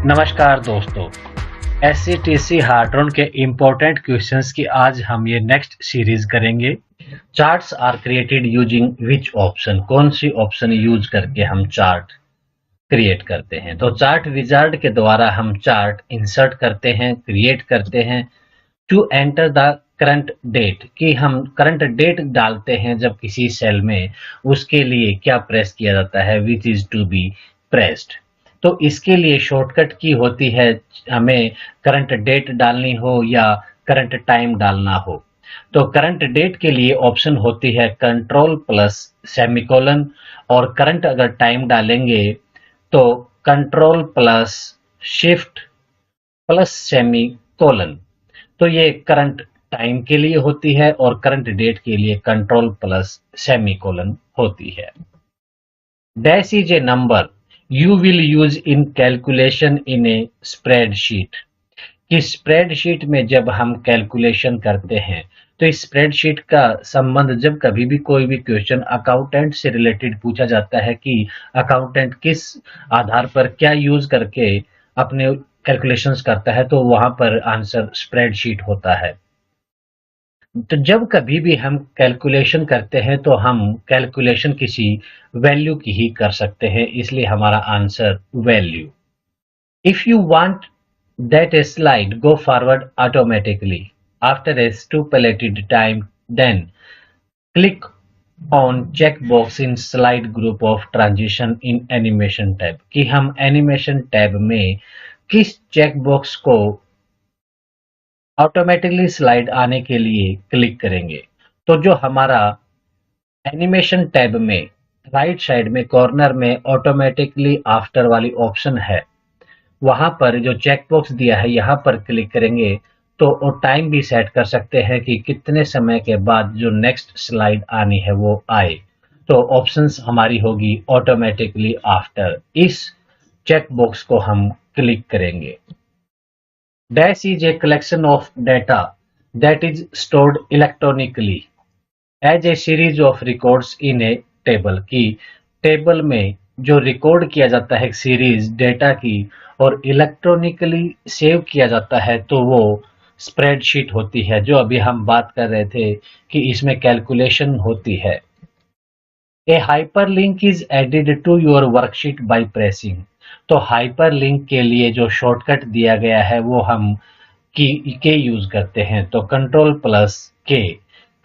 नमस्कार दोस्तों, SCTC हार्ट्रॉन के इम्पोर्टेंट क्वेश्चंस की आज हम ये नेक्स्ट सीरीज करेंगे। Charts are created using which option, कौन सी ऑप्शन यूज करके हम चार्ट क्रिएट करते हैं। तो चार्ट विजार्ड के द्वारा हम चार्ट इंसर्ट करते हैं, क्रिएट करते हैं। To enter the current date, कि हम करंट डेट डालते हैं जब किसी सेल में, उसके लिए क्या प्रेस किया जाता है, which is to be pressed. तो इसके लिए शॉर्टकट की होती है, हमें करंट डेट डालनी हो या करंट टाइम डालना हो। तो करंट डेट के लिए ऑप्शन होती है कंट्रोल प्लस सेमीकोलन, और करंट अगर टाइम डालेंगे तो control plus shift plus semicolon. तो ये करंट टाइम के लिए होती है और करंट डेट के लिए कंट्रोल प्लस सेमीकोलन होती है। Dash is a number you will use in calculation in a spreadsheet, कि स्प्रेडशीट में जब हम कैलकुलेशन करते हैं तो इस स्प्रेडशीट का संबंध, जब कभी भी कोई भी क्वेश्चन अकाउंटेंट से रिलेटेड पूछा जाता है कि अकाउंटेंट किस आधार पर क्या यूज करके अपने कैलकुलेशंस करता है, तो वहां पर आंसर स्प्रेडशीट होता है। तो जब कभी भी हम कैलकुलेशन करते हैं तो हम कैलकुलेशन किसी वैल्यू की ही कर सकते हैं, इसलिए हमारा answer value. If you want that a slide go forward automatically after a stipulated time, then click on check box in slide group of transition in animation tab, कि हम एनिमेशन टैब में किस चेक बॉक्स को automatically slide आने के लिए click करेंगे। तो जो हमारा एनिमेशन टैब में राइट साइड में कॉर्नर में ऑटोमेटिकली आफ्टर वाली ऑप्शन है, वहां पर जो चेक बॉक्स दिया है यहाँ पर क्लिक करेंगे तो टाइम भी सेट कर सकते हैं कि कितने समय के बाद जो नेक्स्ट स्लाइड आनी है वो आए। तो ऑप्शंस हमारी होगी ऑटोमेटिकली आफ्टर, इस चेक बॉक्स को हम क्लिक करेंगे। Dash is a collection of data that is stored electronically as a series of records in a table, की टेबल में जो रिकॉर्ड किया जाता है सीरीज डेटा की और इलेक्ट्रॉनिकली सेव किया जाता है, तो वो स्प्रेडशीट होती है, जो अभी हम बात कर रहे थे कि इसमें कैलकुलेशन होती है। A hyperlink is added to your worksheet by pressing, तो हाइपरलिंक के लिए जो शॉर्टकट दिया गया है वो हम के यूज करते हैं। तो कंट्रोल प्लस के,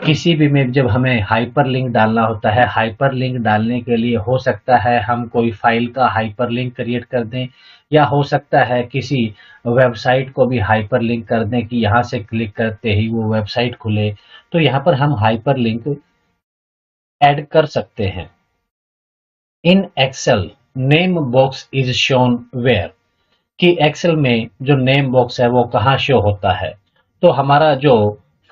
किसी भी में जब हमें हाइपरलिंक डालना होता है, हाइपरलिंक डालने के लिए हो सकता है हम कोई फाइल का हाइपरलिंक क्रिएट कर दें, या हो सकता है किसी वेबसाइट को भी हाइपरलिंक कर दें कि यहाँ से क्लिक करते ही वो वेबसाइट खुले। तो यहाँ पर हम हाइपरलिंक ऐड कर सकते हैं। In Excel name box is shown where, कि एक्सेल में जो नेम बॉक्स है वो कहाँ शो होता है। तो हमारा जो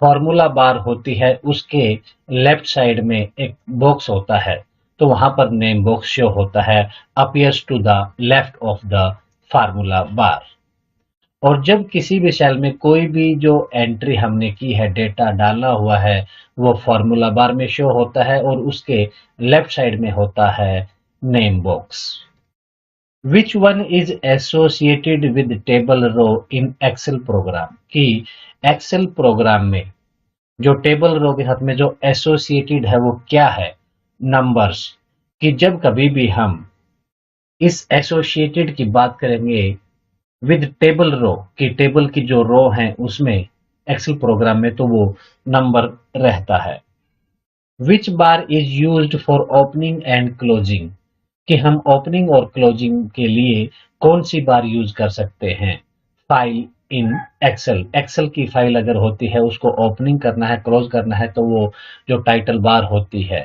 फॉर्मूला बार होती है उसके लेफ्ट साइड में एक बॉक्स होता है, तो वहां पर नेम बॉक्स शो होता है, appears to the left of the formula bar. और जब किसी भी सेल में कोई भी जो एंट्री हमने की है, डेटा डालना हुआ है, वो फॉर्मूला बार में शो होता है और उसके लेफ्ट साइड में होता है name box. Which one is associated with table row in Excel program, कि एक्सेल प्रोग्राम में जो टेबल रो के साथ में जो एसोसिएटेड है वो क्या है, नंबर्स। कि जब कभी भी हम इस एसोसिएटेड की बात करेंगे विद टेबल रो, की टेबल की जो रो है उसमें एक्सेल प्रोग्राम में, तो वो नंबर रहता है। Which bar is used for opening and closing, कि हम ओपनिंग और क्लोजिंग के लिए कौन सी बार यूज कर सकते हैं। फाइल इन एक्सेल, एक्सेल की फाइल अगर होती है उसको ओपनिंग करना है, क्लोज करना है, तो वो जो टाइटल बार होती है,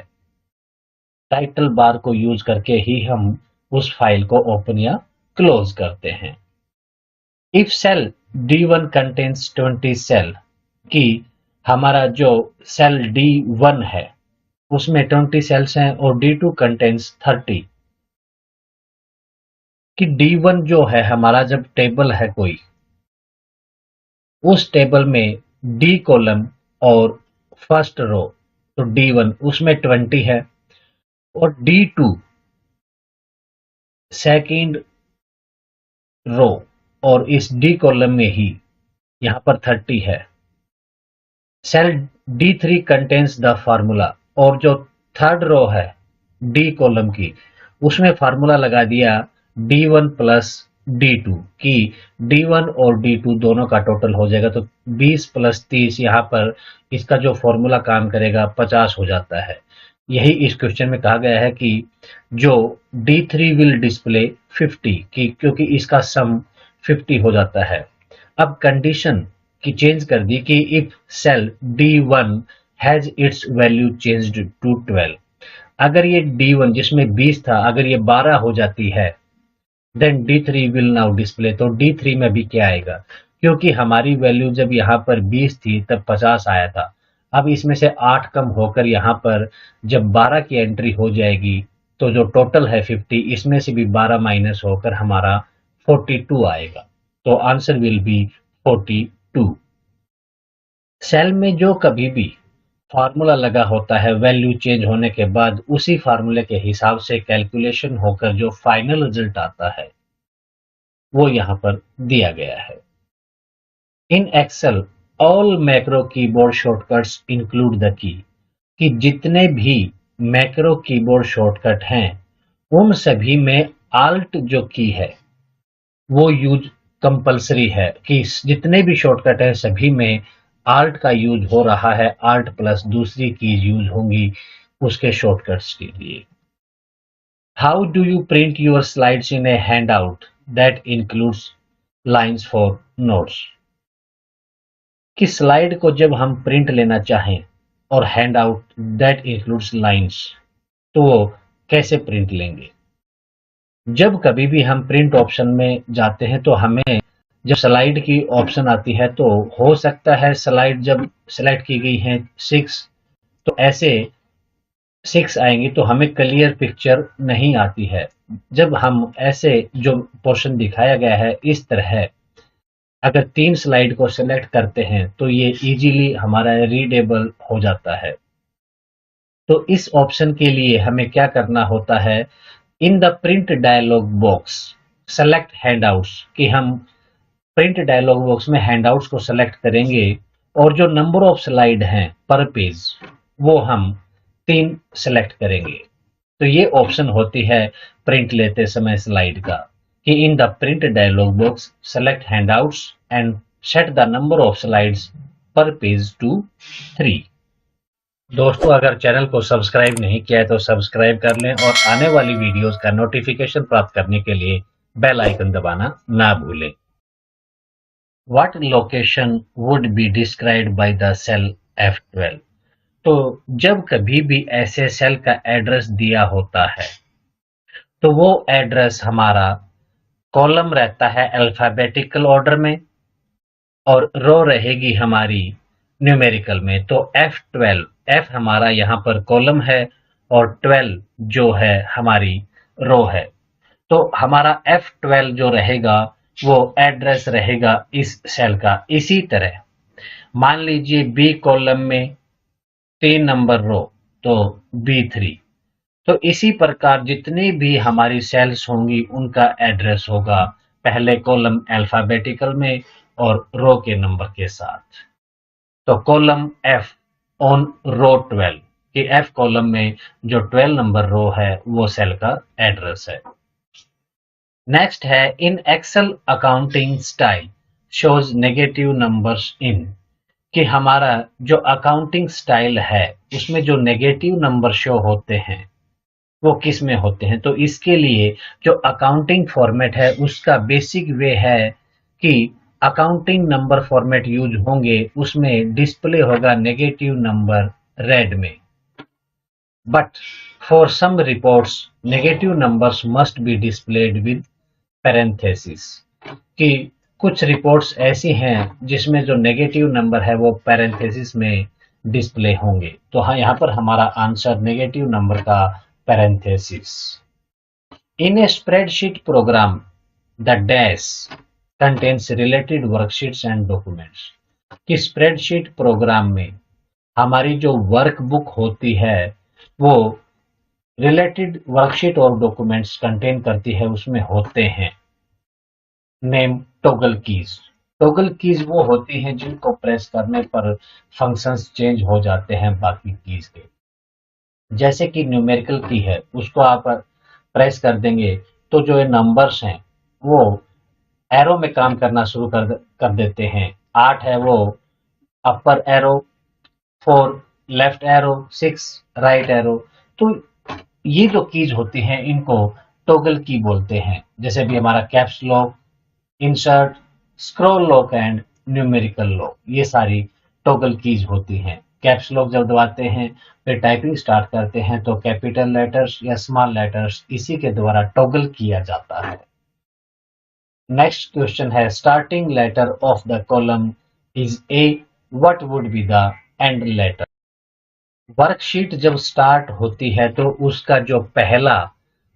टाइटल बार को यूज करके ही हम उस फाइल को ओपन या क्लोज करते हैं। If cell D1 contains 20 cell, कि हमारा जो सेल D1 है उसमें 20 सेल्स हैं और D2 कंटेन्स 30, कि D1 जो है हमारा जब टेबल है कोई, उस टेबल में D कॉलम और फर्स्ट रो, तो D1 उसमें 20 है, और D2 सेकेंड रो और इस डी कॉलम में ही यहाँ पर 30 है। Cell D3 contains the formula, और जो थर्ड रो है डी कॉलम की, उसमें फार्मूला लगा दिया D1 प्लस D2 की D1 और D2 दोनों का टोटल हो जाएगा, तो 20 प्लस 30 यहाँ पर इसका जो फॉर्मूला काम करेगा 50 हो जाता है। यही इस क्वेश्चन में कहा गया है कि जो D3 विल डिस्प्ले 50 की, क्योंकि इसका सम 50 हो जाता है। अब कंडीशन की चेंज कर दी कि if cell D1 has its value changed to 12, अगर ये D1 जिसमें 20 था अगर ये 12 हो जाती है, then D3 will now display, तो D3 में भी क्या आएगा, क्योंकि हमारी वैल्यू जब यहाँ पर 20 थी तब 50 आया था। अब इसमें से 8 कम होकर यहाँ पर जब 12 की एंट्री हो जाएगी तो जो टोटल है 50, इसमें से भी 12 माइनस होकर हमारा 42 आएगा, तो आंसर विल बी 42। सेल में जो कभी भी फार्मूला लगा होता है, वैल्यू चेंज होने के बाद उसी फार्मूले के हिसाब से कैलकुलेशन होकर जो फाइनल रिजल्ट आता है वो यहाँ पर दिया गया है। In Excel all macro keyboard shortcuts include the key, कि जितने भी मैक्रो कीबोर्ड शॉर्टकट हैं उन सभी में आल्ट जो की है वो यूज कंपलसरी है, कि जितने भी शॉर्टकट है सभी में आल्ट का यूज हो रहा है, आल्ट प्लस दूसरी कीज यूज होंगी उसके शॉर्टकट्स के लिए। How do you print your slides in A hand out that includes lines for notes, कि स्लाइड को जब हम प्रिंट लेना चाहें और hand out that includes lines, तो वो कैसे प्रिंट लेंगे। जब कभी भी हम प्रिंट ऑप्शन में जाते हैं तो हमें जब स्लाइड की ऑप्शन आती है तो हो सकता है स्लाइड जब सेलेक्ट की गई है 6, तो ऐसे 6 आएंगी तो हमें क्लियर पिक्चर नहीं आती है। जब हम ऐसे जो पोर्शन दिखाया गया है इस तरह अगर 3 स्लाइड को सेलेक्ट करते हैं तो ये इजीली हमारा रीडेबल हो जाता है। तो इस ऑप्शन के लिए हमें क्या करना होता है, in the print dialogue box select handouts, कि हम प्रिंट डायलॉग बॉक्स में हैंडआउट्स को सेलेक्ट करेंगे और जो नंबर ऑफ स्लाइड हैं पर पेज वो हम 3 सेलेक्ट करेंगे। तो ये ऑप्शन होती है प्रिंट लेते समय स्लाइड का, कि in the print dialogue box select handouts and set the number of slides पर पेज टू 3। दोस्तों, अगर चैनल को सब्सक्राइब नहीं किया है तो सब्सक्राइब कर लें और आने वाली वीडियोस का नोटिफिकेशन प्राप्त करने के लिए बेल आइकन दबाना ना भूलें। What location would be described by the cell F12? तो जब कभी भी ऐसे सेल का एड्रेस दिया होता है तो वो एड्रेस हमारा कॉलम रहता है अल्फाबेटिकल ऑर्डर में और रो रहेगी हमारी न्यूमेरिकल में। तो F12, F हमारा यहाँ पर कॉलम है और 12 जो है हमारी रो है। तो हमारा F12 जो रहेगा वो एड्रेस रहेगा इस सेल का। इसी तरह मान लीजिए बी कॉलम में 3 नंबर रो तो B3, तो इसी प्रकार जितनी भी हमारी सेल्स होंगी उनका एड्रेस होगा पहले कॉलम अल्फाबेटिकल में और रो के नंबर के साथ। तो कॉलम F ऑन रो 12, कि F कॉलम में जो 12 नंबर रो है वो सेल का एड्रेस है। नेक्स्ट है in Excel accounting style shows negative numbers in, कि हमारा जो अकाउंटिंग स्टाइल है उसमें जो नेगेटिव नंबर शो होते हैं वो किस में होते हैं। तो इसके लिए जो अकाउंटिंग फॉर्मेट है उसका बेसिक वे है कि अकाउंटिंग नंबर फॉर्मेट यूज होंगे, उसमें डिस्प्ले होगा नेगेटिव नंबर रेड में। But for some reports negative numbers must be displayed with parenthesis, कि कुछ रिपोर्ट्स ऐसी हैं जिसमें जो नेगेटिव नंबर है वो पैरेंथेसिस में डिस्प्ले होंगे। तो हाँ, यहाँ पर हमारा आंसर नेगेटिव नंबर का parenthesis. In A spreadsheet programme the dash contains related worksheets and documents, कि स्प्रेडशीट प्रोग्राम में हमारी जो वर्कबुक होती है वो रिलेटेड वर्कशीट और डॉक्यूमेंट्स कंटेन करती है, उसमें होते हैं। Name toggle keys. Toggle keys वो होती हैं जिनको प्रेस करने पर फंक्शंस चेंज हो जाते हैं बाकी कीज के। जैसे कि न्यूमेरिकल की है, उसको आप प्रेस कर देंगे तो जो ये नंबर्स हैं वो एरो में काम करना शुरू कर देते हैं। 8 है वो upper arrow, 4 left arrow, 6 right arrow. तो ये जो कीज होती हैं इनको टॉगल की बोलते हैं। जैसे भी हमारा caps lock, insert, scroll lock and numerical lock, ये सारी टॉगल कीज होती हैं। कैप्स लॉक जब दबाते हैं फिर टाइपिंग स्टार्ट करते हैं तो कैपिटल लेटर्स या स्मॉल लेटर्स इसी के द्वारा टॉगल किया जाता है। नेक्स्ट क्वेश्चन है starting letter of the column is A, what would be the end letter. Worksheet जब स्टार्ट होती है तो उसका जो पहला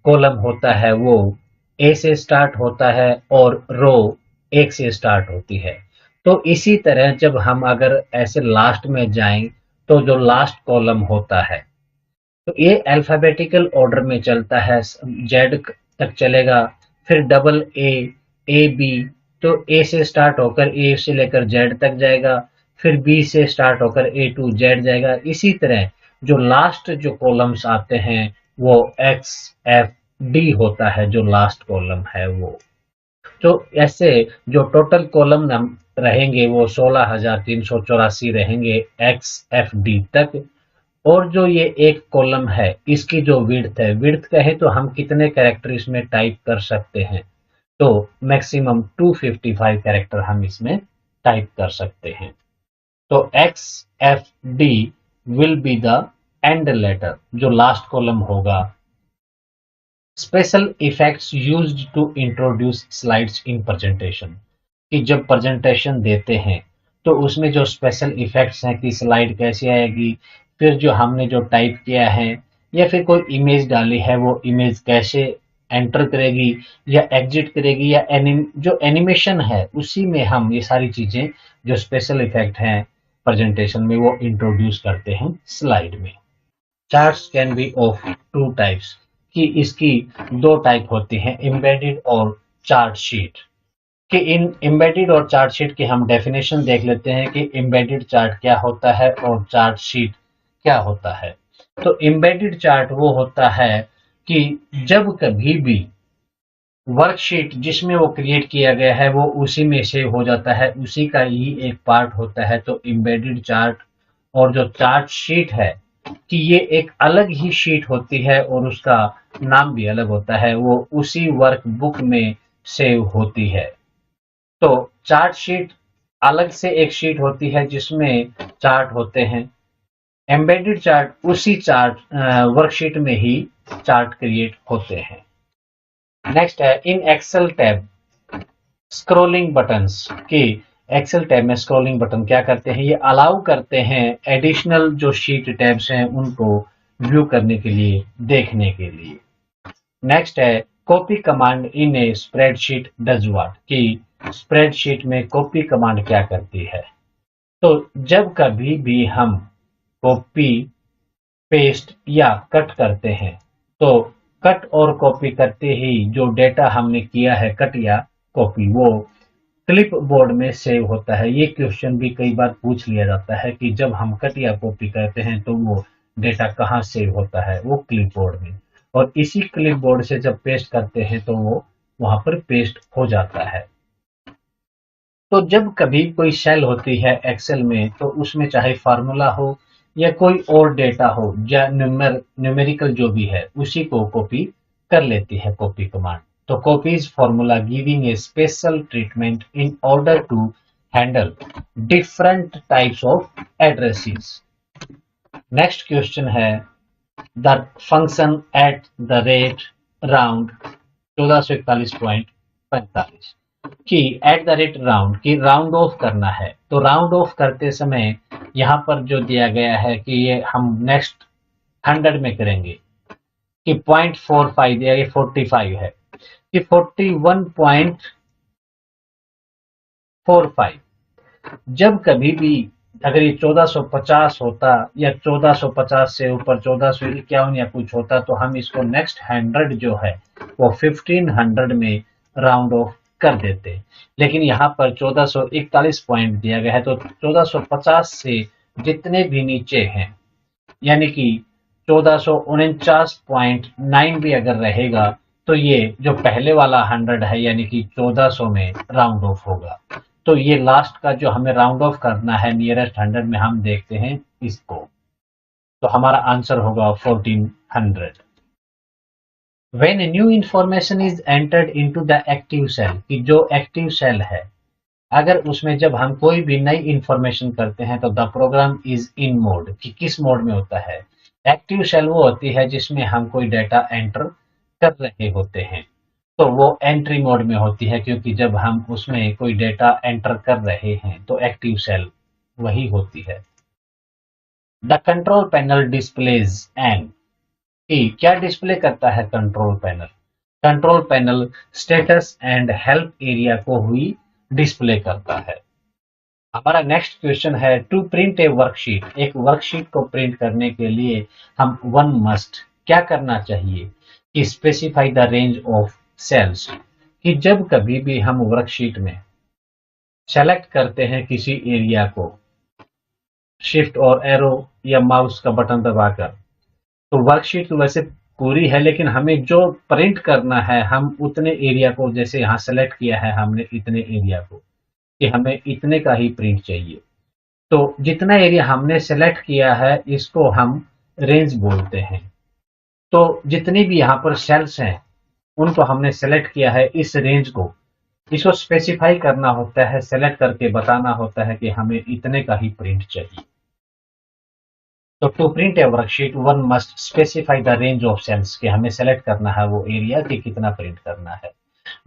कॉलम होता है वो ए से स्टार्ट होता है और रो 1 से स्टार्ट होती है। तो इसी तरह जब हम अगर ऐसे लास्ट में जाएं तो जो लास्ट कॉलम होता है तो ये अल्फाबेटिकल ऑर्डर में चलता है। जेड तक चलेगा, फिर डबल ए, ए बी। तो ए से स्टार्ट होकर ए से लेकर जेड तक जाएगा, फिर बी से स्टार्ट होकर ए टू जेड जाएगा। इसी तरह जो लास्ट जो कॉलम्स आते हैं वो एक्स एफ डी होता है, जो लास्ट कॉलम है वो। तो ऐसे जो टोटल कॉलम नम रहेंगे वो 16,384 रहेंगे एक्स एफ डी तक। और जो ये एक कॉलम है इसकी जो विड्थ है, विड्थ कहे तो हम कितने कैरेक्टर इसमें टाइप कर सकते हैं, तो मैक्सिमम 255 कैरेक्टर हम इसमें टाइप कर सकते हैं। तो X F D will be the end letter, जो लास्ट कॉलम होगा। Special effects used to introduce slides in presentation, कि जब प्रेजेंटेशन देते हैं तो उसमें जो स्पेशल इफेक्ट्स हैं कि स्लाइड कैसे आएगी, फिर जो हमने जो टाइप किया है या फिर कोई इमेज डाली है वो इमेज कैसे एंटर करेगी या एग्जिट करेगी, या जो एनिमेशन है उसी में हम ये सारी चीजें जो स्पेशल इफेक्ट हैं प्रेजेंटेशन में वो इंट्रोड्यूस करते हैं स्लाइड में। Charts can be of two types, कि इसकी दो टाइप होती हैं, एम्बेडेड और चार्ट शीट। कि इन एम्बेडेड और चार्ट शीट की हम डेफिनेशन देख लेते हैं कि एम्बेडेड चार्ट क्या होता है और चार्ट शीट क्या होता है। तो एम्बेडेड चार्ट वो होता है कि जब कभी भी वर्कशीट जिसमें वो क्रिएट किया गया है वो उसी में सेव हो जाता है, उसी का ही एक पार्ट होता है, तो एम्बेडेड चार्ट। और जो चार्ट शीट है कि ये एक अलग ही शीट होती है और उसका नाम भी अलग होता है, वो उसी वर्क बुक में सेव होती है। तो चार्ट शीट अलग से एक शीट होती है जिसमें चार्ट होते हैं। एम्बेडेड चार्ट उसी चार्ट वर्कशीट में ही चार्ट क्रिएट होते हैं। नेक्स्ट है in Excel tab scrolling buttons, की एक्सेल टैब में स्क्रॉलिंग बटन क्या करते हैं, ये अलाउ करते हैं एडिशनल जो शीट टैब्स हैं उनको व्यू करने के लिए, देखने के लिए। नेक्स्ट है copy command in A spreadsheet does what, कि स्प्रेडशीट में कॉपी कमांड क्या करती है। तो जब कभी भी हम कॉपी, पेस्ट या कट करते हैं तो कट और कॉपी करते ही जो डेटा हमने किया है कट या कॉपी वो क्लिप बोर्ड में सेव होता है। ये क्वेश्चन भी कई बार पूछ लिया जाता है कि जब हम कट या कॉपी करते हैं तो वो डेटा कहाँ सेव होता है, वो क्लिप बोर्ड में। और इसी क्लिप बोर्ड से जब पेस्ट करते हैं तो वो वहां पर पेस्ट हो जाता है। तो जब कभी कोई सेल होती है एक्सेल में तो उसमें चाहे फार्मूला हो या कोई और डेटा हो या न्यूमेरिकल जो भी है उसी को कॉपी कर लेती है कॉपी कमांड। तो copies formula giving a special treatment in order to handle different types of addresses. Next question है the function at the rate round 1441.45, कि एट द रेट राउंड, की राउंड ऑफ करना है। तो राउंड ऑफ करते समय यहाँ पर जो दिया गया है कि ये हम नेक्स्ट 100 में करेंगे कि 0.45 दिया, ये 45 है कि 41.45। जब कभी भी अगर ये 1450 होता या 1450 से ऊपर 1451 या कुछ होता तो हम इसको नेक्स्ट 100 जो है वो 1500 में राउंड ऑफ कर देते, लेकिन यहाँ पर 1441 पॉइंट दिया गया है, तो 1450 से जितने भी नीचे हैं, यानी कि 1449.9 भी अगर रहेगा, तो ये जो पहले वाला 100 है यानी कि 1400 में राउंड ऑफ होगा। तो ये लास्ट का जो हमें राउंड ऑफ करना है नियरेस्ट 100 में, हम देखते हैं इसको, तो हमारा आंसर होगा 1400। When a new information is entered into the active cell, कि जो एक्टिव सेल है, अगर उसमें जब हम कोई भी नई इंफॉर्मेशन करते हैं तो the program is in mode, कि किस मोड में होता है। एक्टिव सेल वो होती है जिसमें हम कोई डेटा एंटर कर रहे होते हैं, तो वो एंट्री मोड में होती है, क्योंकि जब हम उसमें कोई डेटा एंटर कर रहे हैं तो एक्टिव सेल वही होती है। The control panel displays an, क्या डिस्प्ले करता है control panel? Control panel status and help area को हुई डिस्प्ले करता है। हमारा नेक्स्ट क्वेश्चन है, टू प्रिंट ए वर्कशीट, एक वर्कशीट को प्रिंट करने के लिए हम वन मस्ट क्या करना चाहिए कि specify the range of cells, कि जब कभी भी हम वर्कशीट में सेलेक्ट करते हैं किसी एरिया को शिफ्ट और एरो या माउस का बटन दबाकर, तो वर्कशीट तो वैसे पूरी है, लेकिन हमें जो प्रिंट करना है हम उतने एरिया को, जैसे यहाँ सेलेक्ट किया है हमने इतने एरिया को, कि हमें इतने का ही प्रिंट चाहिए, तो जितना एरिया हमने सेलेक्ट किया है इसको हम रेंज बोलते हैं। तो जितनी भी यहाँ पर सेल्स हैं उनको हमने सेलेक्ट किया है, इस रेंज को, इसको स्पेसिफाई करना होता है, सेलेक्ट करके बताना होता है कि हमें इतने का ही प्रिंट चाहिए। तो to print a worksheet one must specify the range of cells, कि हमें सेलेक्ट करना है वो एरिया कि कितना प्रिंट करना है।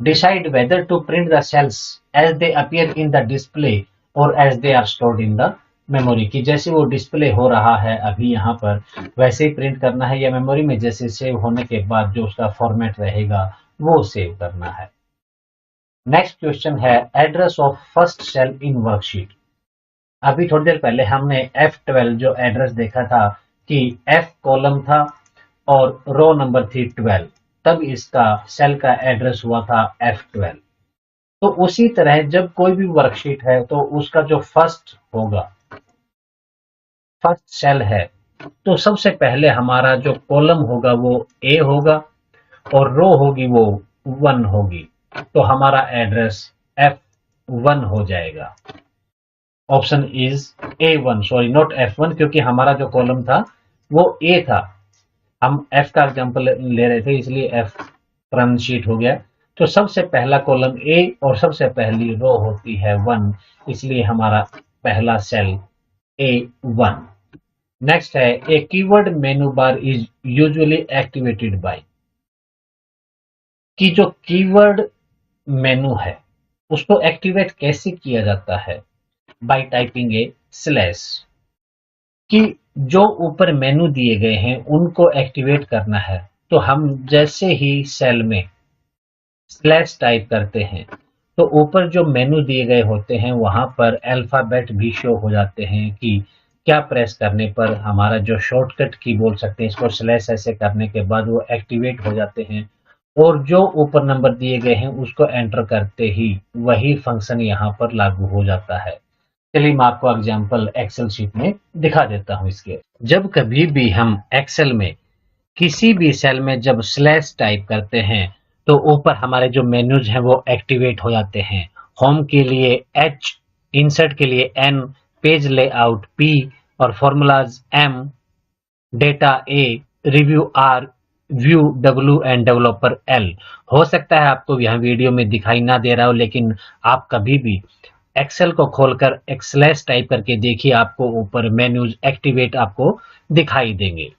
Decide whether to print the cells as they appear in the display और as they are stored in the memory, की जैसे वो डिस्प्ले हो रहा है अभी यहाँ पर वैसे ही प्रिंट करना है, या मेमोरी में जैसे सेव होने के बाद जो उसका फॉर्मेट रहेगा वो सेव करना है। नेक्स्ट क्वेश्चन है, address of first cell in worksheet. अभी थोड़ी देर पहले हमने F12 जो एड्रेस देखा था कि F कॉलम था और रो नंबर थी 12, तब इसका सेल का एड्रेस हुआ था F12। तो उसी तरह जब कोई भी वर्कशीट है तो उसका जो फर्स्ट होगा, फर्स्ट सेल है, तो सबसे पहले हमारा जो कॉलम होगा वो A होगा और रो होगी वो 1 होगी, तो हमारा एड्रेस F1 हो जाएगा। Option is A1, sorry not F1, क्योंकि हमारा जो कॉलम था वो A था, हम F का एग्जांपल ले रहे थे इसलिए F फ्रंट शीट हो गया। तो सबसे पहला कॉलम A और सबसे पहली रो होती है 1, इसलिए हमारा पहला सेल A1। नेक्स्ट है, a keyword menu bar is usually activated by, कि जो कीवर्ड मेनू है उसको एक्टिवेट कैसे किया जाता है? बाय टाइपिंग ए स्लैश, कि जो ऊपर मेनू दिए गए हैं उनको एक्टिवेट करना है, तो हम जैसे ही सेल में स्लैश टाइप करते हैं तो ऊपर जो मेनू दिए गए होते हैं वहां पर अल्फाबेट भी शो हो जाते हैं, कि क्या प्रेस करने पर हमारा जो शॉर्टकट की बोल सकते हैं इसको स्लैश ऐसे करने के बाद वो एक्टिवेट हो जाते हैं, और जो ऊपर नंबर दिए गए हैं उसको एंटर करते ही वही फंक्शन यहाँ पर लागू हो जाता है। चलिए मैं आपको एग्जांपल एक्सेल शीट में दिखा देता हूं इसके। जब कभी भी हम एक्सेल में किसी भी सेल में जब स्लैश टाइप करते हैं तो ऊपर हमारे जो मेन्यूज हैं वो एक्टिवेट हो जाते हैं। होम के लिए H, इंसर्ट के लिए N, पेज लेआउट P और formulas M, data A, review R, view W end developer L। हो सकता है आपको यहाँ वीडियो में दिखाई ना दे रहा हो, लेकिन आप कभी भी एक्सेल को खोलकर एक स्लैश टाइप करके देखिए, आपको ऊपर मेन्यूज एक्टिवेट आपको दिखाई देंगे।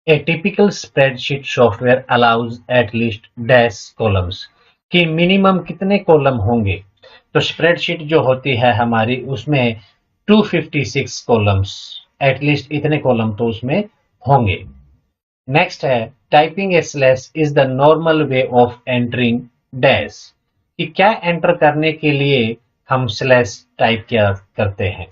ए typical spreadsheet software allows at least dash columns, कि मिनिमम कितने कॉलम होंगे? तो स्प्रेडशीट जो होती है हमारी उसमें 256 कॉलम्स, एटलीस्ट इतने कॉलम तो उसमें होंगे। नेक्स्ट है, typing A slash is the normal way of entering dash, कि क्या एंटर करने के लिए हम स्लैश टाइप किया करते हैं।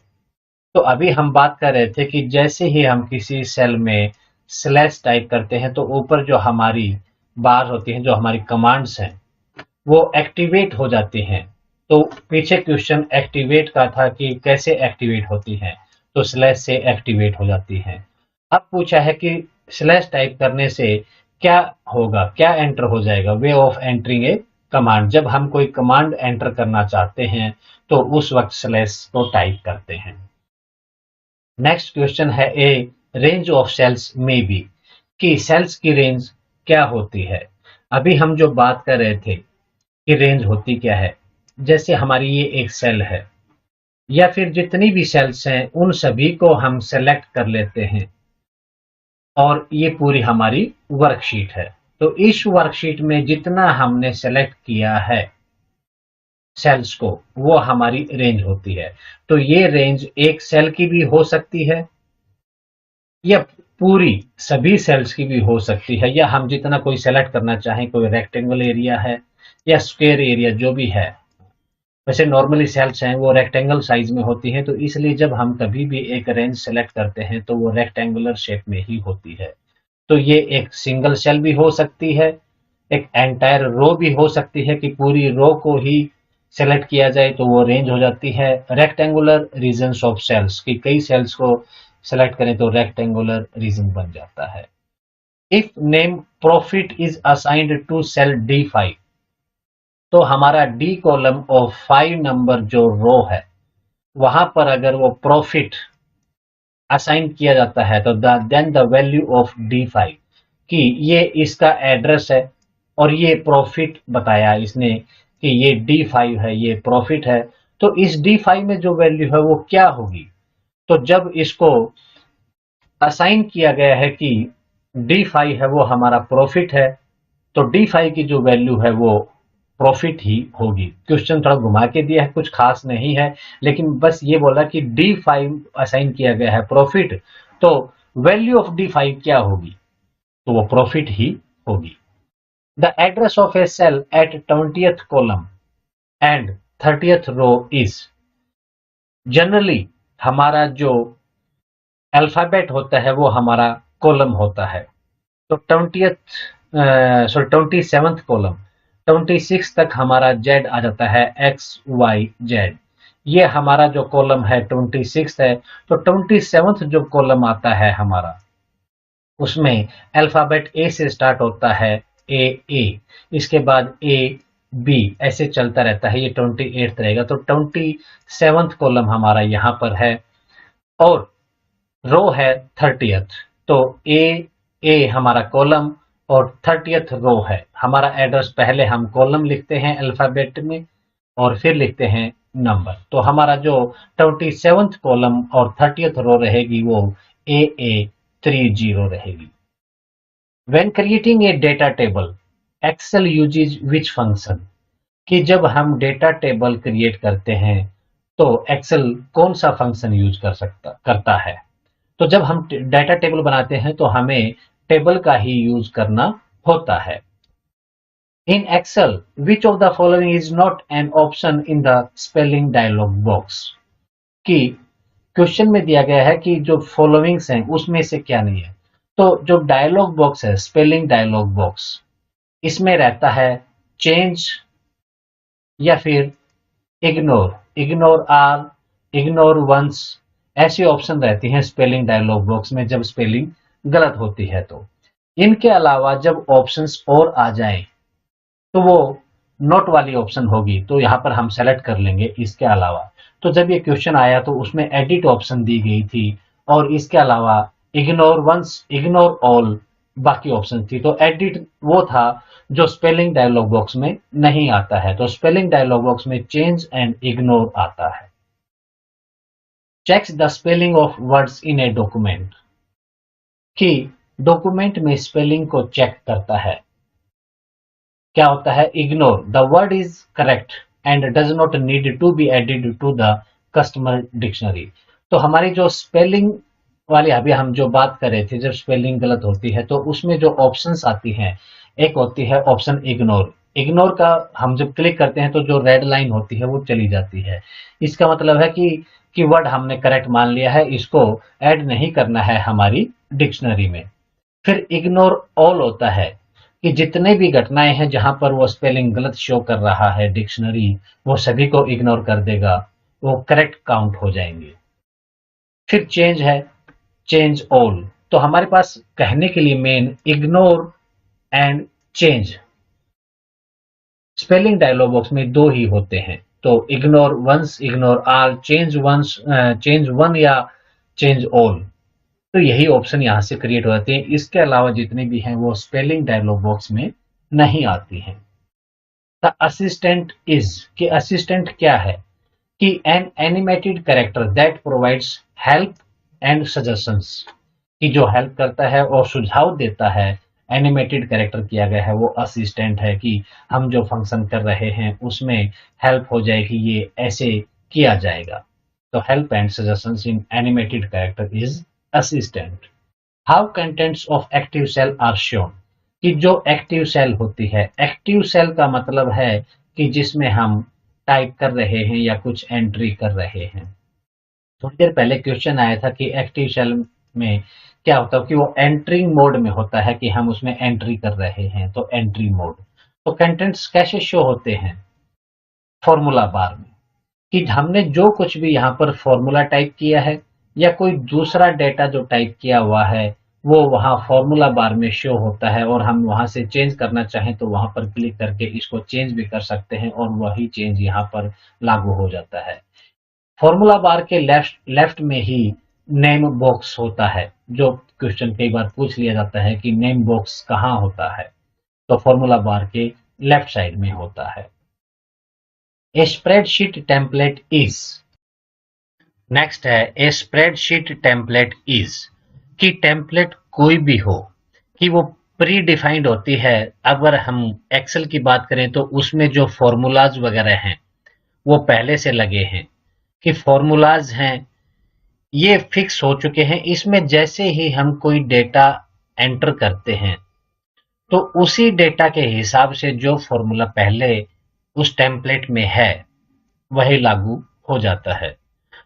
तो अभी हम बात कर रहे थे कि जैसे ही हम किसी सेल में स्लैश टाइप करते हैं तो ऊपर जो हमारी बार होती हैं, जो हमारी कमांड्स हैं, वो एक्टिवेट हो जाती हैं। तो पीछे क्वेश्चन एक्टिवेट का था कि कैसे एक्टिवेट होती हैं, तो स्लैश से एक्टिवेट हो जाती हैं। अब पूछा है कि स्लैश टाइप करने से क्या होगा, क्या एंटर हो जाएगा, way of entering A command. जब हम कोई कमांड एंटर करना चाहते हैं तो उस वक्त स्लैश को टाइप करते हैं। नेक्स्ट क्वेश्चन है ए रेंज ऑफ सेल्स में बी, कि सेल्स की रेंज क्या होती है। अभी हम जो बात कर रहे थे कि रेंज होती क्या है, जैसे हमारी ये एक सेल है या फिर जितनी भी सेल्स हैं उन सभी को हम सेलेक्ट कर लेते हैं और ये पूरी हमारी वर्कशीट है। तो इस वर्कशीट में जितना हमने सेलेक्ट किया है सेल्स को, वो हमारी रेंज होती है। तो ये रेंज एक सेल की भी हो सकती है या पूरी सभी सेल्स की भी हो सकती है, या हम जितना कोई सेलेक्ट करना चाहें, कोई रेक्टेंगल एरिया है या स्क्वायर एरिया जो भी है। वैसे नॉर्मली सेल्स हैं वो रेक्टेंगल साइज में होती हैं, तो इसलिए जब हम कभी भी एक रेंज सेलेक्ट करते हैं तो वो रेक्टेंगुलर शेप में ही होती है। तो ये एक सिंगल सेल भी हो सकती है, एक एंटायर रो भी हो सकती है कि पूरी रो को ही सेलेक्ट किया जाए तो वो रेंज हो जाती है। रेक्टेंगुलर रीजन्स ऑफ सेल्स, कि कई सेल्स को सेलेक्ट करें तो रेक्टेंगुलर रीजन बन जाता है। If name profit is assigned to cell D5, तो हमारा डी कॉलम और 5 नंबर जो रो है वहां पर अगर वो प्रॉफिट असाइन किया जाता है तो then the value of D5, कि ये इसका एड्रेस है और ये प्रॉफिट बताया इसने कि ये D5 है, ये प्रॉफिट है। तो इस D5 में जो वैल्यू है वो क्या होगी, तो जब इसको असाइन किया गया है कि D5 है वो हमारा प्रॉफिट है, तो D5 की जो वैल्यू है वो प्रॉफिट ही होगी। क्वेश्चन थोड़ा घुमा के दिया है, कुछ खास नहीं है, लेकिन बस ये बोला कि D5 असाइन किया गया है प्रॉफिट, तो वैल्यू ऑफ D5 क्या होगी, तो वो प्रॉफिट ही होगी। The address of a cell at 20th column and 30th row is, generally हमारा जो अल्फाबेट होता है वो हमारा कॉलम होता है। तो 27th कॉलम 26 तक हमारा जेड आ जाता है, XYZ। ये हमारा जो कॉलम है 26 है। तो 27th जो कॉलम आता है हमारा, उसमें अल्फाबेट ए से स्टार्ट होता है, ए, इसके बाद B, ऐसे चलता रहता है, ये 28th रहेगा। तो 27th कॉलम हमारा यहाँ पर है और रो है 30th। तो ए हमारा कॉलम और 30th रो है हमारा एड्रेस। पहले हम कॉलम लिखते हैं अल्फाबेट में और फिर लिखते हैं नंबर। तो हमारा जो 27th कॉलम और 30th रो रहेगी वो AA30 रहेगी। When creating a data table, Excel uses which function, कि जब हम डेटा टेबल क्रिएट करते हैं तो एक्सेल कौन सा फंक्शन यूज करता है। तो जब हम डेटा टेबल बनाते हैं तो हमें टेबल का ही यूज करना होता है। In Excel which of the following is not an option in the spelling dialog box, कि क्वेश्चन में दिया गया है कि जो फॉलोइंग्स हैं उसमें से क्या नहीं है। तो जो डायलॉग बॉक्स है, स्पेलिंग डायलॉग बॉक्स, इसमें रहता है चेंज या फिर इग्नोर आर, इग्नोर वंस, ऐसी ऑप्शन रहती हैं स्पेलिंग डायलॉग बॉक्स में जब स्पेलिंग गलत होती है। तो इनके अलावा जब ऑप्शंस और आ जाएं तो वो नोट वाली ऑप्शन होगी, तो यहाँ पर हम सेलेक्ट कर लेंगे इसके अलावा। तो जब ये क्वेश्चन आया तो उसमें एडिट ऑप्शन दी गई थी और इसके अलावा इग्नोर वंस, इग्नोर ऑल बाकी ऑप्शन थी। तो एडिट वो था जो स्पेलिंग डायलॉग बॉक्स में नहीं आता है। तो स्पेलिंग डायलॉग बॉक्स में चेंज एंड इग्नोर आता है। Checks the spelling of words in a document, कि डॉक्यूमेंट में स्पेलिंग को चेक करता है। क्या होता है, ignore the word is correct and does not need to be added to the customer dictionary. तो हमारी जो स्पेलिंग वाली अभी हम जो बात कर रहे थे, जब स्पेलिंग गलत होती है तो उसमें जो ऑप्शंस आती हैं, एक होती है ऑप्शन इग्नोर का हम जब क्लिक करते हैं तो जो रेड लाइन होती है वो चली जाती है। इसका मतलब है कि वर्ड हमने करेक्ट मान लिया है, इसको ऐड नहीं करना है हमारी डिक्शनरी में। फिर इग्नोर ऑल होता है कि जितने भी घटनाएं हैं जहां पर वो स्पेलिंग गलत शो कर रहा है डिक्शनरी, वो सभी को इग्नोर कर देगा, वो करेक्ट काउंट हो जाएंगे। फिर चेंज है, चेंज ऑल। तो हमारे पास कहने के लिए main ignore and change spelling dialog box में दो ही होते हैं। तो ignore once, ignore all, change once, change one या चेंज ऑल। तो यही ऑप्शन यहां से क्रिएट हो जाते हैं। इसके अलावा जितने भी हैं वो स्पेलिंग डायलॉग बॉक्स में नहीं आती हैं। द असिस्टेंट इज, कि असिस्टेंट क्या है, कि an animated character that provides help and suggestions, कि जो हेल्प करता है और सुझाव देता है, एनिमेटेड कैरेक्टर किया गया है वो असिस्टेंट है, कि हम जो फंक्शन कर रहे हैं उसमें हेल्प हो जाए कि ये ऐसे किया जाएगा। तो help and suggestions in animated character is assistant. How contents of active cell are shown, कि जो एक्टिव सेल होती है, एक्टिव सेल का मतलब है कि जिसमें हम टाइप कर रहे हैं या कुछ एंट्री कर रहे हैं। थोड़ी देर पहले क्वेश्चन आया था कि एक्टिव सेल में क्या होता है, कि वो एंट्रिंग मोड में होता है, कि हम उसमें एंट्री कर रहे हैं, तो एंट्री मोड। तो कंटेंट्स कैसे शो होते हैं, फॉर्मूला बार में, कि हमने जो कुछ भी यहाँ पर फॉर्मूला टाइप किया है या कोई दूसरा डेटा जो टाइप किया हुआ है वो वहाँ फॉर्मूला बार में शो होता है, और हम वहां से चेंज करना चाहें तो वहां पर क्लिक करके इसको चेंज भी कर सकते हैं और वही चेंज यहाँ पर लागू हो जाता है। फॉर्मूला बार के लेफ्ट लेफ्ट में ही नेम बॉक्स होता है। जो क्वेश्चन कई बार पूछ लिया जाता है कि नेम बॉक्स कहाँ होता है, तो फॉर्मूला बार के लेफ्ट साइड में होता है। ए स्प्रेडशीट टेम्पलेट इज, नेक्स्ट है ए स्प्रेडशीट टेम्पलेट इज, कि टेम्पलेट कोई भी हो, कि वो प्री डिफाइंड होती है। अगर हम एक्सेल की बात करें तो उसमें जो फॉर्मूलाज वगैरह हैं वो पहले से लगे हैं, कि फॉर्मूलाज हैं ये फिक्स हो चुके हैं। इसमें जैसे ही हम कोई डेटा एंटर करते हैं तो उसी डेटा के हिसाब से जो फॉर्मूला पहले उस टेम्पलेट में है वही लागू हो जाता है।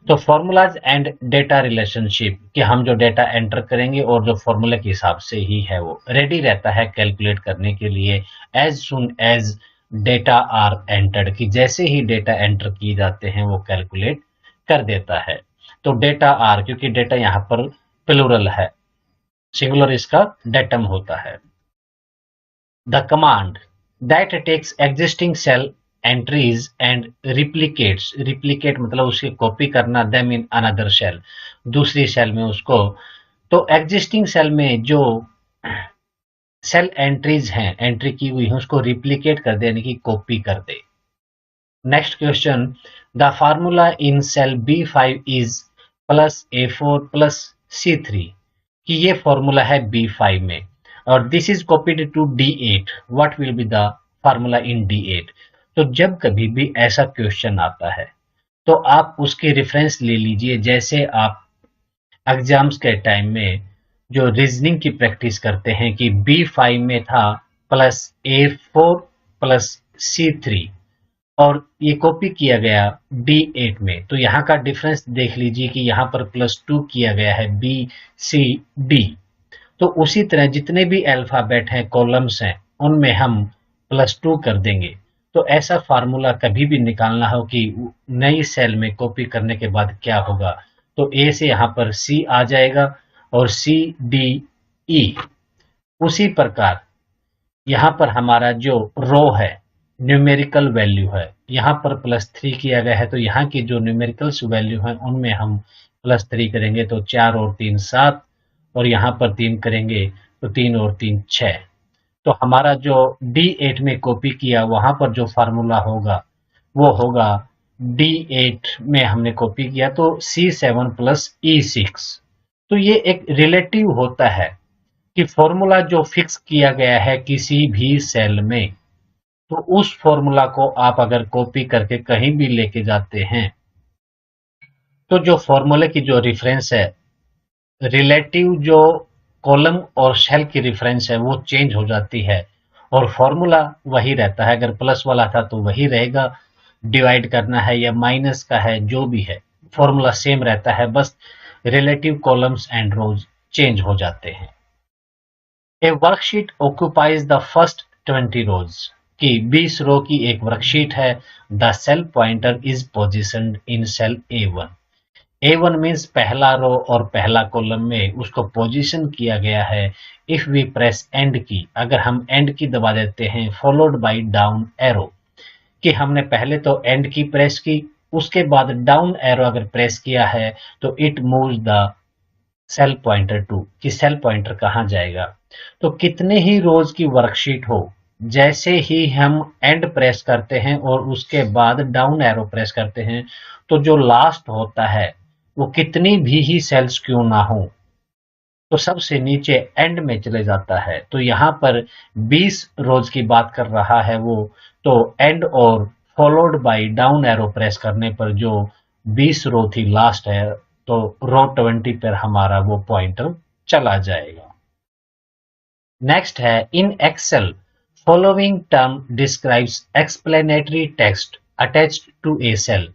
तो फॉर्मूलाज एंड डेटा रिलेशनशिप, कि हम जो डेटा एंटर करेंगे और जो फॉर्मूला के हिसाब से ही है वो रेडी रहता है कैलकुलेट करने के लिए as soon as data are entered, कि जैसे ही डेटा एंटर किए जाते हैं वो कैलकुलेट कर देता है। तो डेटा आर, क्योंकि डेटा यहाँ पर प्लूरल है, सिंगुलर इसका डेटम होता है। The command that takes existing cell entries and replicates, replicate मतलब उसकी कॉपी करना, देम इन अनदर सेल, दूसरी सेल में उसको। तो एग्जिस्टिंग सेल में जो सेल एंट्रीज हैं, एंट्री की हुई है, उसको रिप्लिकेट कर दे यानी कि कॉपी कर दे। Next question, the formula in cell B5 is plus A4 plus C3, कि ये फॉर्मूला है B5 में और this is copied to D8, what will be the formula in D8। तो जब कभी भी ऐसा क्वेश्चन आता है तो आप उसकी रेफरेंस ले लीजिए। जैसे आप एग्जाम्स के टाइम में जो रीजनिंग की प्रैक्टिस करते हैं कि B5 में था प्लस A4 प्लस C3 और ये कॉपी किया गया D8 में, तो यहाँ का डिफरेंस देख लीजिए कि यहाँ पर +2 किया गया है B C D। तो उसी तरह जितने भी अल्फाबेट हैं, कॉलम्स हैं, उनमें हम +2 कर देंगे। तो ऐसा फार्मूला कभी भी निकालना हो कि नई सेल में कॉपी करने के बाद क्या होगा, तो A से यहाँ पर C आ जाएगा और C D E। उसी प्रकार यहाँ पर हमारा जो रो है न्यूमेरिकल वैल्यू है, यहाँ पर +3 किया गया है, तो यहाँ की जो न्यूमेरिकल्स वैल्यू है उनमें हम +3 करेंगे तो 4 और 3 7, और यहाँ पर 3 करेंगे तो 3 और 3 6। तो हमारा जो D8 में कॉपी किया वहां पर जो फार्मूला होगा वो होगा D8 में हमने कॉपी किया तो C7 प्लस E6। तो ये एक रिलेटिव होता है कि फॉर्मूला जो फिक्स किया गया है किसी भी सेल में, तो उस फॉर्मूला को आप अगर कॉपी करके कहीं भी लेके जाते हैं तो जो फॉर्मूले की जो रेफरेंस है, रिलेटिव जो कॉलम और सेल की रेफरेंस है वो चेंज हो जाती है और फॉर्मूला वही रहता है। अगर प्लस वाला था तो वही रहेगा, डिवाइड करना है या माइनस का है, जो भी है फॉर्मूला सेम रहता है, बस relative columns and rows change हो जाते हैं। A worksheet occupies the first 20 rows की 20 रो की एक वर्कशीट है। The cell pointer is positioned in cell A1। A1 means पहला रो और पहला कॉलम में उसको पोजीशन किया गया है। इफ वी प्रेस एंड की, अगर हम एंड की दबा देते हैं, फॉलोड बाय डाउन एरो, कि हमने पहले तो एंड की प्रेस की, उसके बाद डाउन एरो अगर प्रेस किया है तो it moves the cell pointer to, कि सेल पॉइंटर कहाँ जाएगा। तो कितने ही रोज की वर्कशीट हो, जैसे ही हम एंड प्रेस करते हैं और उसके बाद डाउन एरो प्रेस करते हैं, तो जो लास्ट होता है वो कितनी भी ही सेल्स क्यों ना हो, तो सबसे नीचे एंड में चले जाता है। तो यहाँ पर 20 रोज की बात कर रहा है वो, तो एंड और followed by down arrow press करने पर जो 20 रो थी लास्ट है, तो रो 20 पर हमारा वो पॉइंटर चला जाएगा। नेक्स्ट है in Excel following term describes explanatory text attached to a cell,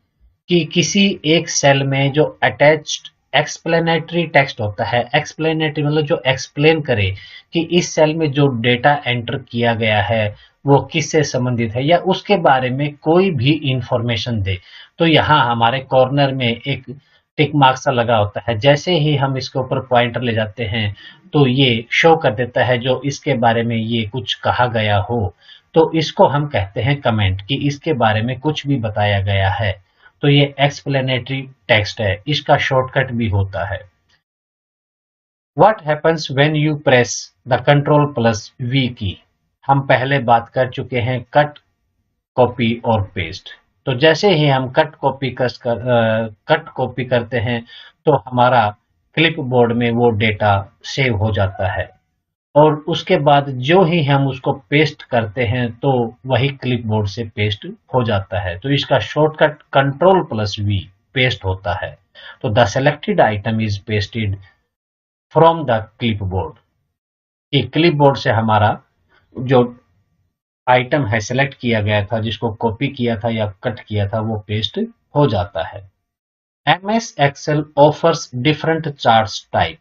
कि किसी एक सेल में जो अटैच्ड एक्सप्लेनेटरी टेक्स्ट होता है, एक्सप्लेनेटरी मतलब जो एक्सप्लेन करे कि इस सेल में जो डेटा एंटर किया गया है वो किससे संबंधित है, या उसके बारे में कोई भी इंफॉर्मेशन दे। तो यहाँ हमारे कॉर्नर में एक टिक मार्क सा लगा होता है, जैसे ही हम इसके ऊपर पॉइंटर ले जाते हैं तो ये शो कर देता है जो इसके बारे में ये कुछ कहा गया हो, तो इसको हम कहते हैं कमेंट, कि इसके बारे में कुछ भी बताया गया है। तो ये एक्सप्लेनेटरी टेक्स्ट है, इसका शॉर्टकट भी होता है। What happens when you press the control plus V key, हम पहले बात कर चुके हैं कट, कॉपी और पेस्ट। तो जैसे ही हम कट कॉपी करते हैं तो हमारा क्लिप बोर्ड में वो डेटा सेव हो जाता है, और उसके बाद जो ही हम उसको पेस्ट करते हैं तो वही क्लिप बोर्ड से पेस्ट हो जाता है। तो इसका shortcut control plus V paste होता है। तो the selected item is pasted from the clipboard, कि क्लिप बोर्ड से हमारा जो आइटम है सेलेक्ट किया गया था, जिसको कॉपी किया था या कट किया था, वो पेस्ट हो जाता है। MS Excel offers different charts type,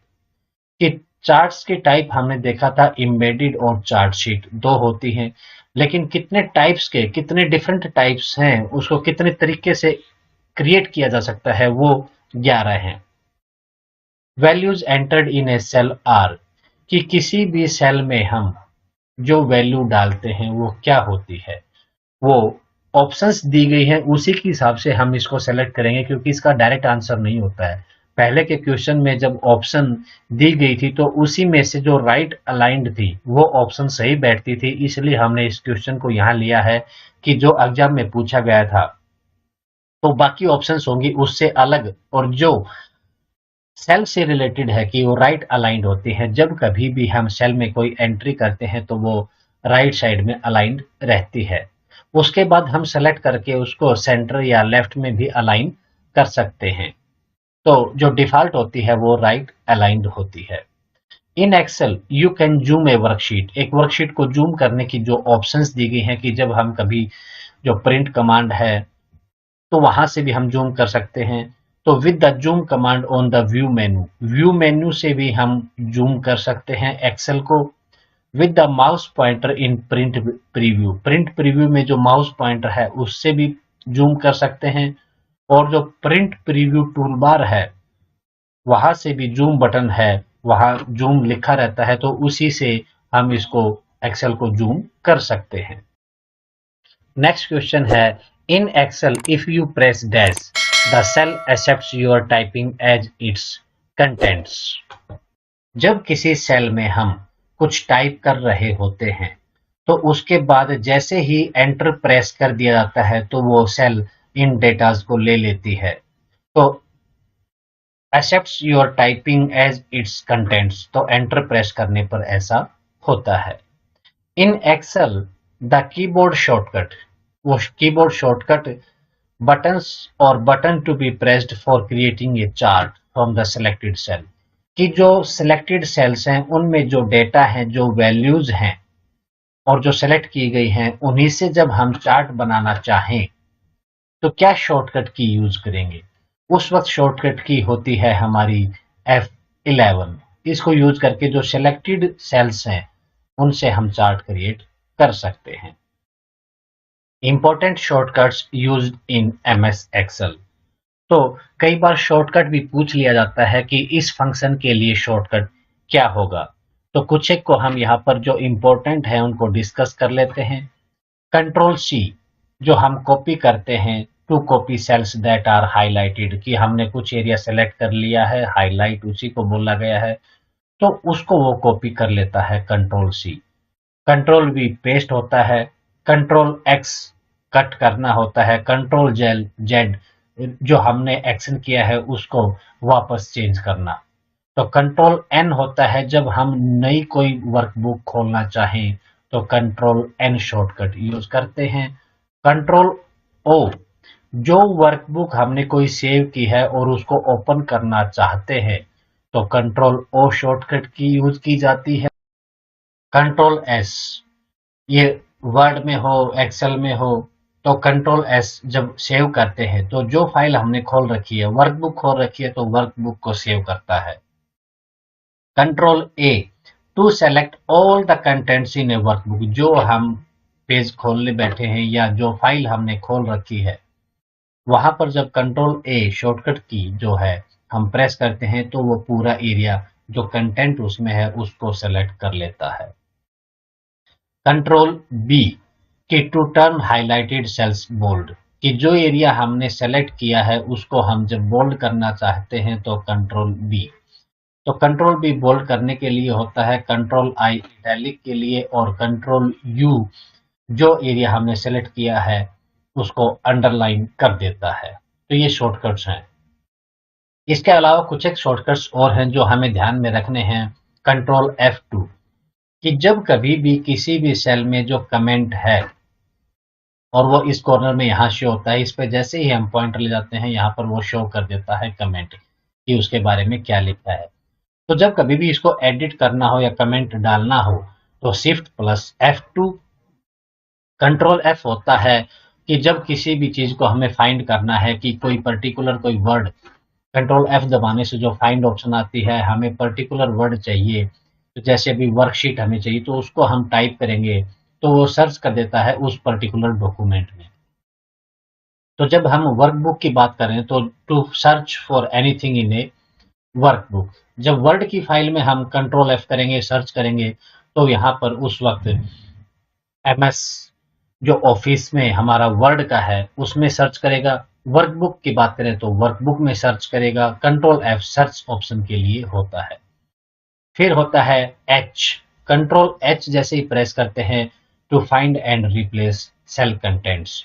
कि चार्ट्स की टाइप हमने देखा था एम्बेडेड और चार्ट शीट दो होती हैं, लेकिन कितने टाइप्स के, कितने डिफरेंट टाइप्स हैं, उसको कितने तरीके से क्रिएट किया जा सकता है, वो 11 हैं। Values entered in a cell are, कि किसी भी सेल में हम जो वैल्यू डालते हैं वो क्या होती है, वो ऑप्शंस दी गई है उसी के हिसाब से हम इसको सेलेक्ट करेंगे, क्योंकि इसका डायरेक्ट आंसर नहीं होता है। पहले के क्वेश्चन में जब ऑप्शन दी गई थी तो उसी में से जो राइट अलाइंड थी वो ऑप्शन सही बैठती थी, इसलिए हमने इस क्वेश्चन को यहाँ लिया है कि जो एग्जाम में पूछा गया था तो बाकी ऑप्शंस होंगी उससे अलग, और जो सेल से रिलेटेड है कि वो राइट अलाइंड होती है। जब कभी भी हम सेल में कोई एंट्री करते हैं तो वो राइट साइड में अलाइंड रहती है। उसके बाद हम सेलेक्ट करके उसको सेंटर या लेफ्ट में भी अलाइन कर सकते हैं। तो जो डिफॉल्ट होती है वो राइट अलाइंड होती है। In Excel you can zoom a worksheet, एक वर्कशीट को जूम करने की जो ऑप्शंस दी गई हैं, कि जब हम कभी जो प्रिंट कमांड है तो वहां से भी हम जूम कर सकते हैं। तो with the zoom command on the view menu से भी हम जूम कर सकते हैं एक्सेल को। With the mouse pointer in print preview में जो माउस पॉइंटर है उससे भी जूम कर सकते हैं, और जो प्रिंट प्रीव्यू टूल बार है वहां से भी जूम बटन है, वहां जूम लिखा रहता है, तो उसी से हम इसको एक्सेल को जूम कर सकते हैं। नेक्स्ट क्वेश्चन है in Excel if you press dash the cell accepts your typing as its contents, जब किसी सेल में हम कुछ टाइप कर रहे होते हैं तो उसके बाद जैसे ही एंटर प्रेस कर दिया जाता है तो वो सेल इन डेटाज को ले लेती है। तो accepts your typing as its contents, तो एंटर प्रेस करने पर ऐसा होता है। In Excel the keyboard shortcut, वो कीबोर्ड शॉर्टकट बटन्स और button to be pressed for creating a chart from the selected cell, कि जो सिलेक्टेड सेल्स हैं उनमें जो डेटा है, जो वैल्यूज हैं और जो सेलेक्ट की गई हैं, उन्हीं से जब हम चार्ट बनाना चाहें तो क्या शॉर्टकट की यूज करेंगे। उस वक्त शॉर्टकट की होती है हमारी F11। इसको यूज करके जो सिलेक्टेड सेल्स हैं उनसे हम चार्ट क्रिएट कर सकते हैं। Important shortcuts used in MS Excel. तो कई बार शॉर्टकट भी पूछ लिया जाता है कि इस फंक्शन के लिए शॉर्टकट क्या होगा। तो कुछ एक को हम यहाँ पर जो इंपॉर्टेंट है उनको डिस्कस कर लेते हैं। कंट्रोल सी, जो हम कॉपी करते हैं to copy cells that are highlighted, कि हमने कुछ एरिया सेलेक्ट कर लिया है, हाईलाइट उसी को बोला गया है, तो उसको वो कॉपी कर लेता है control C. Control V paste होता है, कंट्रोल एक्स कट करना होता है, कंट्रोल जेल जेड जो हमने एक्शन किया है उसको वापस चेंज करना। तो कंट्रोल एन होता है जब हम नई कोई वर्कबुक खोलना चाहें तो कंट्रोल एन शॉर्टकट यूज करते हैं। कंट्रोल ओ, जो वर्कबुक हमने कोई सेव की है और उसको ओपन करना चाहते हैं तो कंट्रोल ओ शॉर्टकट की यूज की जाती है। कंट्रोल एस, ये वर्ड में हो एक्सेल में हो, तो कंट्रोल एस जब सेव करते हैं तो जो फाइल हमने खोल रखी है, वर्कबुक खोल रखी है, तो वर्कबुक को सेव करता है। Control A, to select all the contents in a workbook, जो हम पेज खोलने बैठे हैं या जो फाइल हमने खोल रखी है, वहां पर जब कंट्रोल ए शॉर्टकट की जो है हम प्रेस करते हैं तो वो पूरा एरिया जो कंटेंट उसमें है उसको सेलेक्ट कर लेता है। कंट्रोल बी, कि to turn highlighted cells bold, कि जो एरिया हमने सेलेक्ट किया है उसको हम जब बोल्ड करना चाहते हैं तो कंट्रोल बी। तो कंट्रोल बी बोल्ड करने के लिए होता है, कंट्रोल आई इटैलिक के लिए, और कंट्रोल यू जो एरिया हमने सेलेक्ट किया है उसको अंडरलाइन कर देता है। तो ये शॉर्टकट्स हैं। इसके अलावा कुछ एक शॉर्टकट्स और हैं जो हमें ध्यान में रखने हैं। कंट्रोल F2, कि जब कभी भी किसी भी सेल में जो कमेंट है और वो इस कॉर्नर में यहाँ शो होता है, इस पे जैसे ही हम पॉइंटर ले जाते हैं यहाँ पर वो शो कर देता है कमेंट कि उसके बारे में क्या लिखा है। तो जब कभी भी इसको एडिट करना हो या कमेंट डालना हो तो shift plus F2। Control F होता है कि जब किसी भी चीज को हमें फाइंड करना है कि कोई पर्टिकुलर कोई वर्ड, कंट्रोल F दबाने से जो फाइंड ऑप्शन आती है, हमें पर्टिकुलर वर्ड चाहिए, तो जैसे अभी वर्कशीट हमें चाहिए तो उसको हम टाइप करेंगे तो वो सर्च कर देता है उस पर्टिकुलर डॉक्यूमेंट में। तो जब हम वर्कबुक की बात करें तो to search for anything in a workbook, जब वर्ड की फाइल में हम कंट्रोल F करेंगे, सर्च करेंगे, तो यहाँ पर उस वक्त एमएस जो ऑफिस में हमारा वर्ड का है उसमें सर्च करेगा। वर्कबुक की बात करें तो वर्कबुक में सर्च करेगा। कंट्रोल F सर्च ऑप्शन के लिए होता है। फिर होता है H, कंट्रोल H जैसे ही प्रेस करते हैं to find and replace cell contents,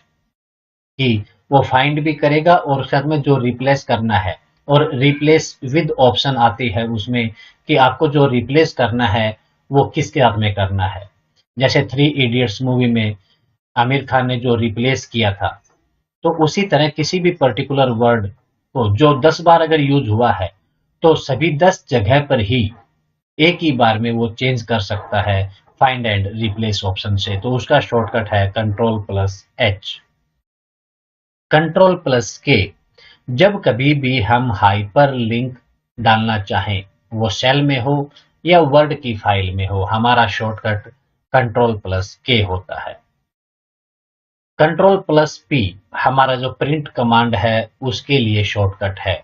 कि वो फाइंड भी करेगा और साथ में जो रिप्लेस करना है, और रिप्लेस विद ऑप्शन आती है उसमें कि आपको जो रिप्लेस करना है वो किसके साथ में करना है। जैसे थ्री इडियट्स मूवी में आमिर खान ने जो रिप्लेस किया था, तो उसी तरह किसी भी पर्टिकुलर वर्ड को जो 10 बार अगर यूज हुआ है तो सभी 10 जगह पर ही एक ही बार में वो चेंज कर सकता है फाइंड एंड रिप्लेस ऑप्शन से। तो उसका शॉर्टकट है control plus H। Control plus K, जब कभी भी हम हाइपर लिंक डालना चाहें, वो सेल में हो या वर्ड की फाइल में हो, हमारा शॉर्टकट कंट्रोल प्लस K होता है। कंट्रोल प्लस P हमारा जो प्रिंट कमांड है उसके लिए शॉर्टकट है।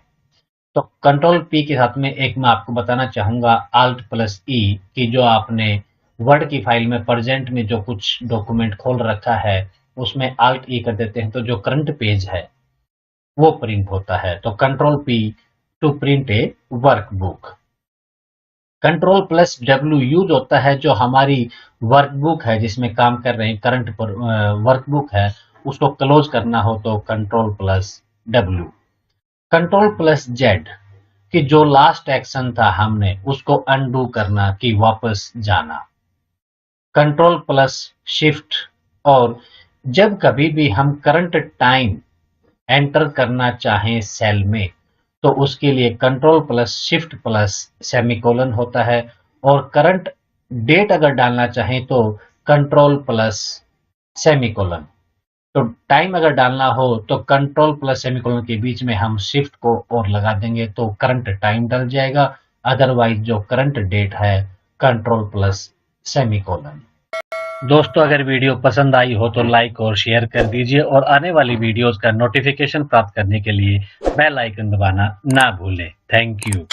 तो कंट्रोल P के साथ में एक मैं आपको बताना चाहूंगा Alt प्लस E, की जो आपने वर्ड की फाइल में प्रेजेंट में जो कुछ डॉक्यूमेंट खोल रखा है उसमें Alt E कर देते हैं तो जो करंट पेज है वो प्रिंट होता है। तो control P to print a workbook. Control plus W use होता है जो हमारी वर्कबुक है जिसमें काम कर रहे हैं, करंट पर वर्कबुक है, उसको क्लोज करना हो तो control plus W। Control plus Z, कि जो लास्ट एक्शन था हमने उसको अनडू करना, कि वापस जाना। कंट्रोल प्लस शिफ्ट, और जब कभी भी हम करंट टाइम एंटर करना चाहें सेल में तो उसके लिए control plus shift plus semicolon होता है, और करंट डेट अगर डालना चाहें तो कंट्रोल प्लस सेमीकोलन। तो टाइम अगर डालना हो तो कंट्रोल प्लस सेमीकोलन के बीच में हम शिफ्ट को और लगा देंगे तो करंट टाइम डल जाएगा। अदरवाइज जो करंट डेट है कंट्रोल प्लस सेमीकोलन। दोस्तों अगर वीडियो पसंद आई हो तो लाइक और शेयर कर दीजिए और आने वाली वीडियोस का नोटिफिकेशन प्राप्त करने के लिए बेल आइकन दबाना ना भूलें। Thank you.